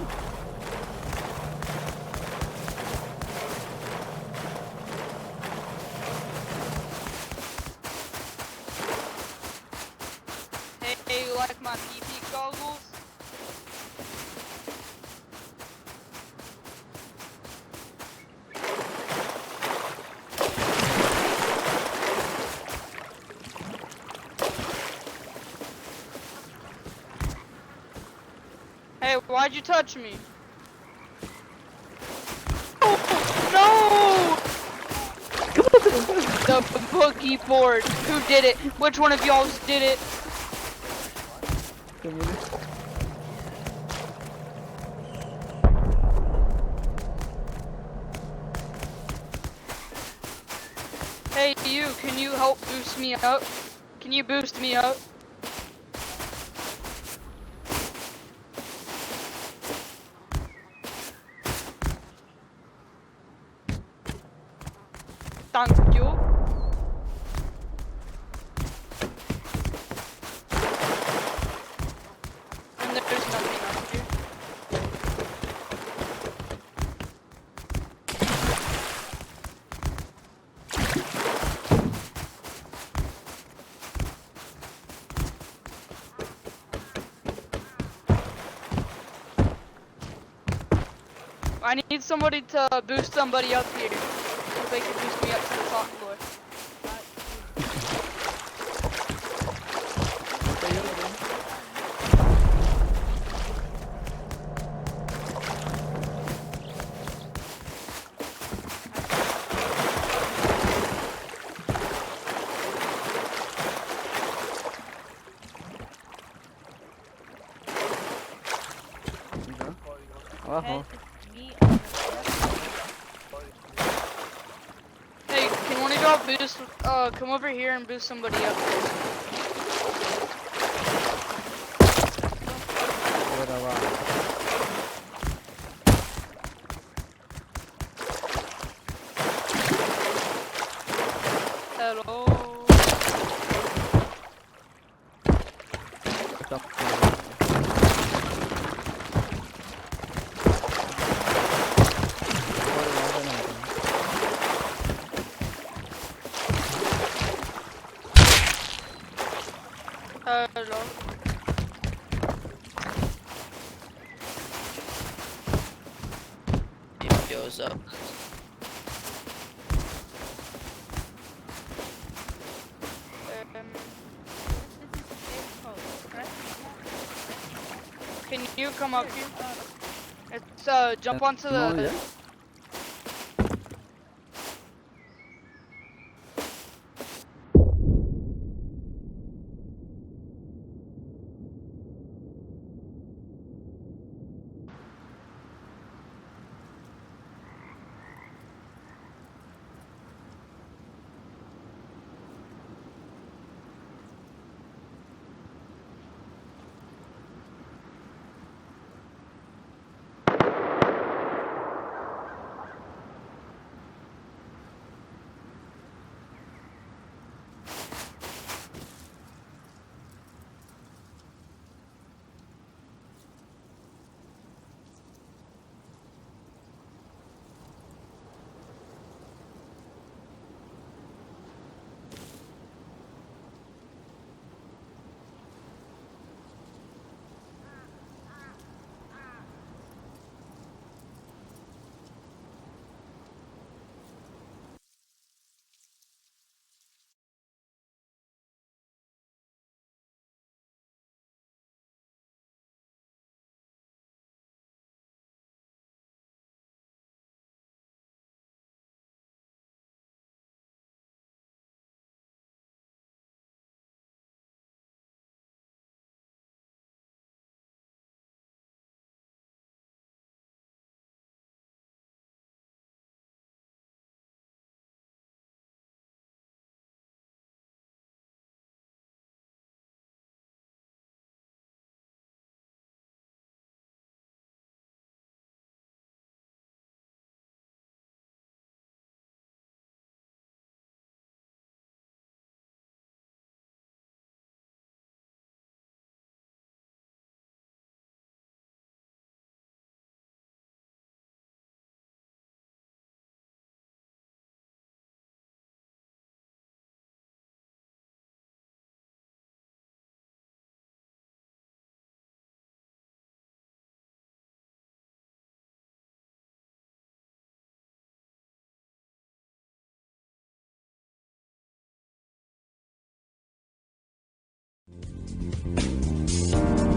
[SPEAKER 4] Hey, you like my PP goggles? Hey, why'd you touch me? Oh, no! The boogie board. Who did it? Which one of y'all did it? Hey, you, can you help boost me up? Can you boost me up? Thank you. And there's nothing up here. I need somebody to boost somebody up here. So they can boost me up to the top floor.
[SPEAKER 5] Abajo.
[SPEAKER 4] Hey, can one of y'all boost, come over here and boost somebody up?
[SPEAKER 5] Ahora va.
[SPEAKER 4] Hello. Hello.
[SPEAKER 6] Goes up.
[SPEAKER 4] Can you come up here? It's jump onto
[SPEAKER 5] No,
[SPEAKER 4] the.
[SPEAKER 5] yeah.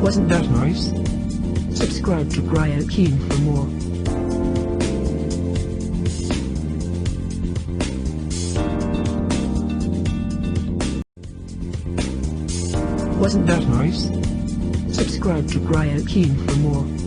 [SPEAKER 7] Wasn't that nice?
[SPEAKER 6] Subscribe to Gryokeen for more. Wasn't that nice? Subscribe to Gryokeen for more.